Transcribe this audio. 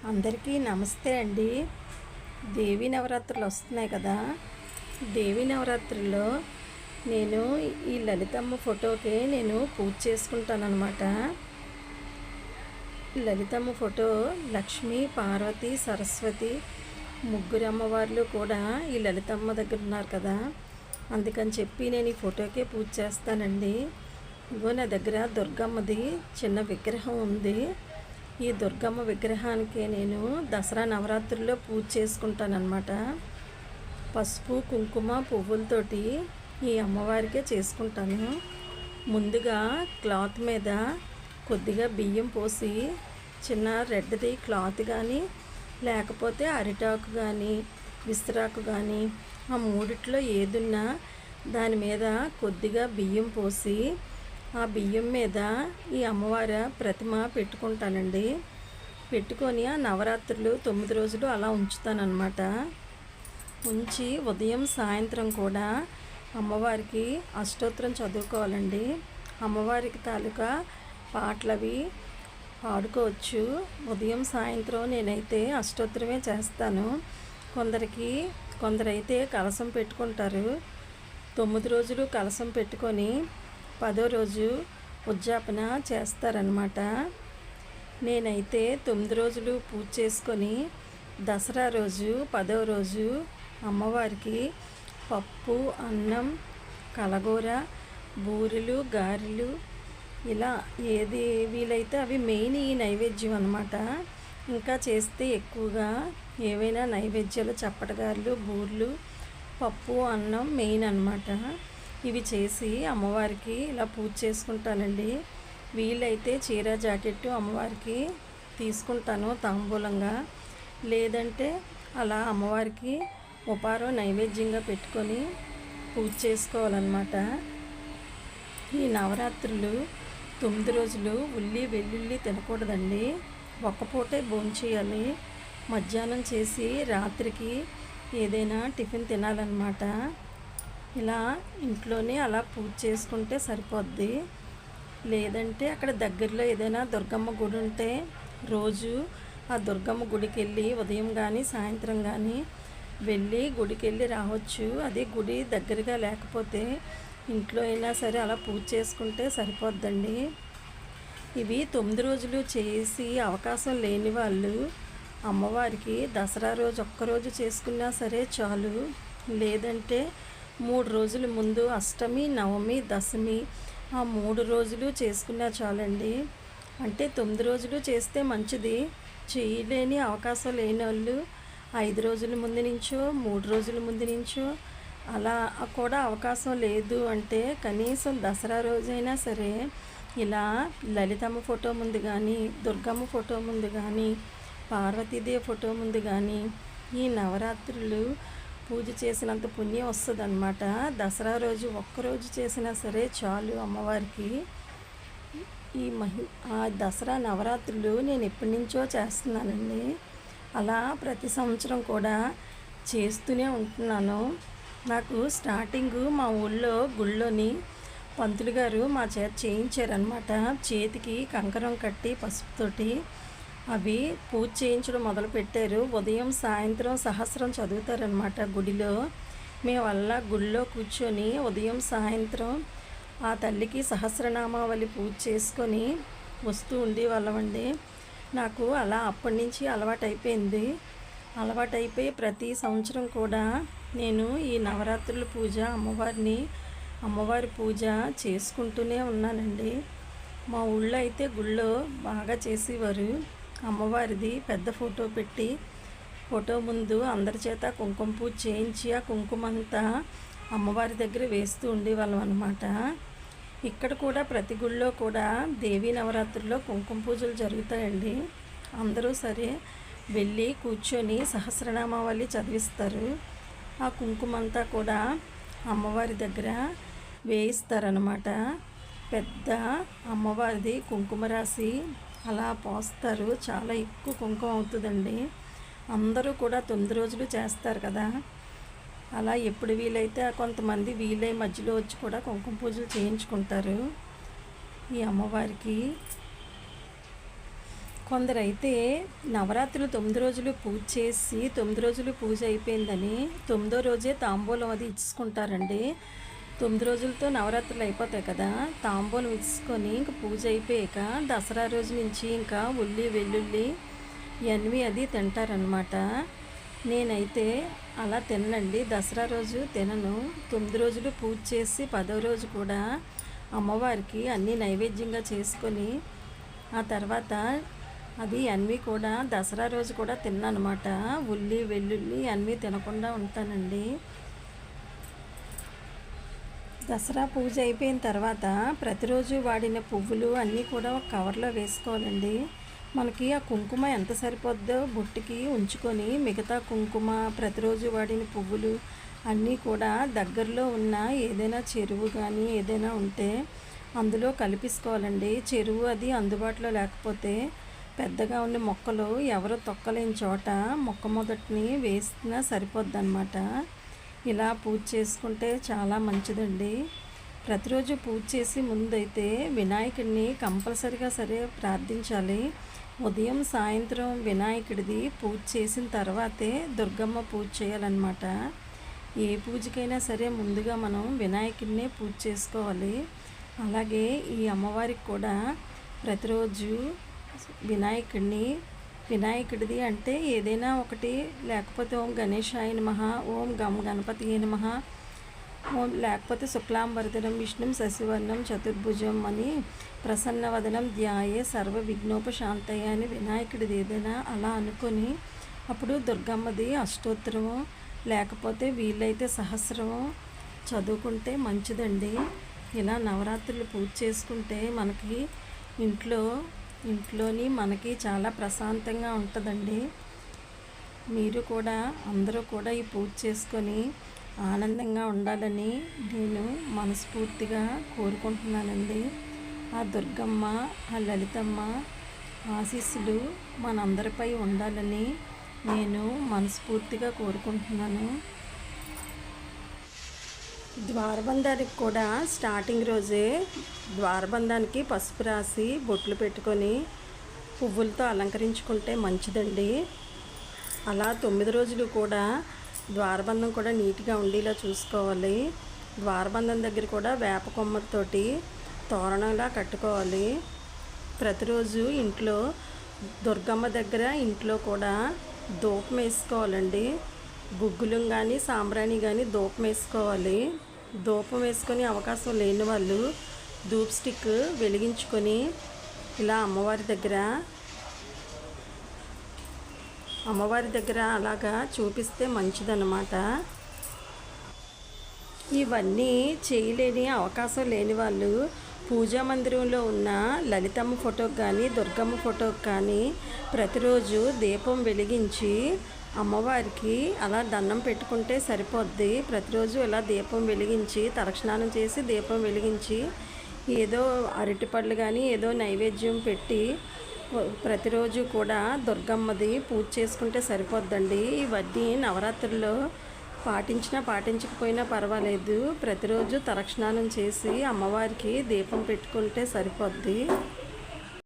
అందరికీ నమస్తే అండి. దేవీ నవరాత్రులు వస్తున్నాయి కదా. దేవీ నవరాత్రుల్లో నేను ఈ లలితమ్మ ఫోటోకి నేను పూజ చేసుకుంటానన్నమాట. లలితమ్మ ఫోటో లక్ష్మి, పార్వతి, సరస్వతి ముగ్గురు అమ్మవార్లు కూడా ఈ లలితమ్మ దగ్గర ఉన్నారు కదా. అందుకని చెప్పి నేను ఈ ఫోటోకే పూజ చేస్తానండి. ఇగో నా దగ్గర దుర్గమ్మది చిన్న విగ్రహం ఉంది. ఈ దుర్గమ్మ విగ్రహానికి నేను దసరా నవరాత్రుల్లో పూజ చేసుకుంటానన్నమాట. పసుపు, కుంకుమ, పువ్వులతోటి ఈ అమ్మవారికే చేసుకుంటాను. ముందుగా క్లాత్ మీద కొద్దిగా బియ్యం పోసి, చిన్న రెడ్ది క్లాత్ కానీ లేకపోతే అరిటాకు కానీ విస్తరాకు కానీ ఆ మూడిట్లో ఏదున్నా దాని మీద కొద్దిగా బియ్యం పోసి ఆ బియ్యం మీద ఈ అమ్మవారి ప్రతిమ పెట్టుకుంటానండి. పెట్టుకొని ఆ నవరాత్రులు 9 రోజులు అలా ఉంచుతానన్నమాట. ఉంచి ఉదయం సాయంత్రం కూడా అమ్మవారికి అష్టోత్తరం చదువుకోవాలండి. అమ్మవారికి తాలూకా పాటలవి పాడుకోవచ్చు. ఉదయం సాయంత్రం నేనైతే అష్టోత్తరమే చేస్తాను. కొందరైతే కలశం పెట్టుకుంటారు. 9 రోజులు కలశం పెట్టుకొని 10వ రోజు ఉద్యాపన చేస్తారనమాట. నేనైతే 9 రోజులు పూజ చేసుకొని దసరా రోజు 10వ రోజు అమ్మవారికి పప్పు, అన్నం, కలగూర, బూరెలు, గారెలు ఇలా ఏది వీలైతే అవి మెయిన్ ఈ నైవేద్యం అన్నమాట. ఇంకా చేస్తే ఎక్కువగా ఏవైనా నైవేద్యాలు చప్పటగారెలు, బూరెలు, పప్పు, అన్నం మెయిన్ అన్నమాట. ఇవి చేసి అమ్మవారికి ఇలా పూజ చేసుకుంటానండి. వీలైతే చీర, జాకెట్టు అమ్మవారికి తీసుకుంటాను తాంబూలంగా. లేదంటే అలా అమ్మవారికి ఉపారం నైవేద్యంగా పెట్టుకొని పూజ చేసుకోవాలన్నమాట. ఈ నవరాత్రులు 9 రోజులు ఉల్లి వెల్లుల్లి తినకూడదండి. ఒక్కపూటే భోంచేయాలి. మధ్యాహ్నం చేసి రాత్రికి ఏదైనా టిఫిన్ తినాలన్నమాట. ఇలా ఇంట్లోనే అలా పూజ చేసుకుంటే సరిపోద్ది. లేదంటే అక్కడ దగ్గరలో ఏదైనా దుర్గమ్మ గుడి ఉంటే రోజు ఆ దుర్గమ్మ గుడికి వెళ్ళి ఉదయం కానీ సాయంత్రం కానీ వెళ్ళి గుడికి వెళ్ళి రావచ్చు. అదే గుడి దగ్గరగా లేకపోతే ఇంట్లో అయినా సరే అలా పూజ చేసుకుంటే సరిపోద్దండి. ఇవి 9 రోజులు చేసి అవకాశం లేని వాళ్ళు అమ్మవారికి దసరా రోజు ఒక్కరోజు చేసుకున్నా సరే చాలు. లేదంటే 3 రోజుల ముందు అష్టమి, నవమి, దశమి ఆ 3 రోజులు చేసుకున్నా చాలండి. అంటే 9 రోజులు చేస్తే మంచిది. చేయలేని అవకాశం లేని వాళ్ళు 5 రోజుల ముందు నుంచో 3 రోజుల ముందు నుంచో అలా కూడా అవకాశం లేదు అంటే కనీసం దసరా రోజైనా సరే ఇలా లలితమ్మ ఫోటో ముందు కానీ, దుర్గమ్మ ఫోటో ముందు కానీ, పార్వతీదేవి ఫోటో ముందు కానీ ఈ నవరాత్రులు పూజ చేసినంత పుణ్యం వస్తుంది అన్నమాట. దసరా రోజు ఒక్కరోజు చేసినా సరే చాలు అమ్మవారికి. ఆ దసరా నవరాత్రులు నేను ఎప్పటి నుంచో చేస్తున్నానండి. అలా ప్రతి సంవత్సరం కూడా చేస్తూనే ఉంటున్నాను. నాకు స్టార్టింగు మా ఊళ్ళో గుళ్ళోని పంతులు గారు మా చేత చేయించారనమాట. చేతికి కంకణం కట్టి పసుపుతోటి అవి పూజ చేయించడం మొదలుపెట్టారు. ఉదయం సాయంత్రం సహస్రం చదువుతారనమాట గుడిలో. మేము అలా గుడిలో కూర్చొని ఉదయం సాయంత్రం ఆ తల్లికి సహస్రనామావళి పూజ చేసుకొని వస్తూ ఉండేవాళ్ళమండి. నాకు అలా అప్పటి నుంచి అలవాటైపోయింది. అలవాటైపోయి ప్రతి సంవత్సరం కూడా నేను ఈ నవరాత్రుల పూజ అమ్మవారి పూజ చేసుకుంటూనే ఉన్నానండి. మా ఊళ్ళో అయితే గుళ్ళో బాగా చేసేవారు. అమ్మవారిది పెద్ద ఫోటో పెట్టి ఫోటో ముందు అందరి చేత కుంకుమ పూజ చేయించి ఆ కుంకుమ అంతా అమ్మవారి దగ్గర వేస్తూ ఉండేవాళ్ళం అనమాట. ఇక్కడ కూడా ప్రతి గుళ్ళో కూడా దేవీ నవరాత్రుల్లో కుంకుమ పూజలు జరుగుతాయండి. అందరూ సరే వెళ్ళి కూర్చొని సహస్రనామావళి చదివిస్తారు. ఆ కుంకుమ అంతా కూడా అమ్మవారి దగ్గర వేయిస్తారనమాట. పెద్ద అమ్మవారిది కుంకుమ రాసి అలా పోస్తారు. చాలా ఎక్కువ కుంకుమ అవుతుందండి. అందరూ కూడా 9 రోజులు చేస్తారు కదా. అలా ఎప్పుడు వీలైతే కొంతమంది వీలై మధ్యలో వచ్చి కూడా కుంకుమ పూజలు చేయించుకుంటారు. ఈ అమ్మవారికి కొందరైతే నవరాత్రులు 9 రోజులు పూజ చేసి 9 రోజులు పూజ అయిపోయిందని 9వ రోజే తాంబూలం అది ఇచ్చుకుంటారండి. 9 రోజులతో నవరాత్రులు అయిపోతాయి కదా, తాంబూలం ఇచ్చుకొని ఇంక పూజ అయిపోయాక దసరా రోజు నుంచి ఇంకా ఉల్లి వెల్లుల్లి ఇవన్నీ అది తింటారనమాట. నేనైతే అలా తినండి, దసరా రోజు తినను. 9 రోజులు పూజ చేసి 10వ రోజు కూడా అమ్మవారికి అన్నీ నైవేద్యంగా చేసుకొని ఆ తర్వాత అది అన్నీ కూడా దసరా రోజు కూడా తిన్నానమాట. ఉల్లి వెల్లుల్లి అన్నీ తినకుండా ఉంటానండి. దసరా పూజ అయిపోయిన తర్వాత ప్రతిరోజు వాడిన పువ్వులు అన్నీ కూడా ఒక కవర్లో వేసుకోవాలండి. మనకి ఆ కుంకుమ ఎంత సరిపోద్దో బొట్టుకి ఉంచుకొని మిగతా కుంకుమ ప్రతిరోజు వాడిన పువ్వులు అన్నీ కూడా దగ్గరలో ఉన్న ఏదైనా చెరువు కానీ ఏదైనా ఉంటే అందులో కలిపేసుకోవాలండి. చెరువు అది అందుబాటులో లేకపోతే పెద్దగా ఉన్న మొక్కలు ఎవరు తొక్కలేని చోట మొక్క మొదటిని వేసినా సరిపోద్ది అన్నమాట. ఇలా పూజ చేసుకుంటే చాలా మంచిదండి. ప్రతిరోజు పూజ చేసి ముందైతే వినాయకుడిని కంపల్సరిగా ప్రార్థించాలి. ఉదయం సాయంత్రం వినాయకుడిది పూజ చేసిన తర్వాతే దుర్గమ్మ పూజ చేయాలన్నమాట. ఏ పూజకైనా సరే ముందుగా మనం వినాయకుడినే పూజ చేసుకోవాలి. అలాగే ఈ అమ్మవారికి కూడా ప్రతిరోజు వినాయకుడిది అంటే ఏదైనా ఒకటి, లేకపోతే ఓం గణేశాయ నమః, ఓం గం గణపతియే నమః, ఓం లేకపోతే శుక్లాంబరధరం విష్ణుం శశివర్ణం చతుర్భుజం అని ప్రసన్నవదనం ధ్యాయే సర్వ విఘ్నోపశాంతయ అని వినాయకుడిది ఏదైనా అలా అనుకొని అప్పుడు దుర్గమ్మది అష్టోత్తరము లేకపోతే వీలైతే సహస్రము చదువుకుంటే మంచిదండి. ఇలా నవరాత్రులు పూజ చేసుకుంటే మనకి ఇంట్లోని మనకి చాలా ప్రశాంతంగా ఉంటుందండి. మీరు కూడా అందరూ కూడా ఈ పూజ చేసుకొని ఆనందంగా ఉండాలని నేను మనస్ఫూర్తిగా కోరుకుంటున్నానండి. ఆ దుర్గమ్మ ఆ లలితమ్మ ఆశీస్సులు మనందరిపై ఉండాలని నేను మనస్ఫూర్తిగా కోరుకుంటున్నాను. ద్వారబంధానికి కూడా స్టార్టింగ్ రోజే ద్వారబంధానికి పసుపు రాసి బొట్లు పెట్టుకొని పువ్వులతో అలంకరించుకుంటే మంచిదండి. అలా 9 రోజులు కూడా ద్వారబంధం కూడా నీట్గా ఉండేలా చూసుకోవాలి. ద్వారబంధం దగ్గర కూడా వేప కొమ్మతోటి తోరణంలా కట్టుకోవాలి. ప్రతిరోజు ఇంట్లో దుర్గమ్మ దగ్గర ఇంట్లో కూడా ధూపం వేసుకోవాలండి. గుగ్గులం కానీ సాంబ్రాణి కానీ ధూపం వేసుకోవాలి. ధూపం వేసుకొని అవకాశం లేని వాళ్ళు ధూప్ స్టిక్ వెలిగించుకొని ఇలా అమ్మవారి దగ్గర అలాగా చూపిస్తే మంచిదన్నమాట. ఇవన్నీ చేయలేని అవకాశం లేని వాళ్ళు పూజా మందిరంలో ఉన్న లలితమ్మ ఫోటోకి కానీ దుర్గమ్మ ఫోటోకి కానీ ప్రతిరోజు దీపం వెలిగించి అమ్మవారికి అలా దండం పెట్టుకుంటే సరిపోద్ది. ప్రతిరోజు ఇలా దీపం వెలిగించి తలస్నానం చేసి దీపం వెలిగించి ఏదో అరటిపళ్ళు కానీ ఏదో నైవేద్యం పెట్టి ప్రతిరోజు కూడా దుర్గమ్మది పూజ చేసుకుంటే సరిపోద్దండి. ఇవన్నీ నవరాత్రుల్లో పాటించకపోయినా పర్వాలేదు. ప్రతిరోజు తలస్నానం చేసి అమ్మవారికి దీపం పెట్టుకుంటే సరిపోద్ది.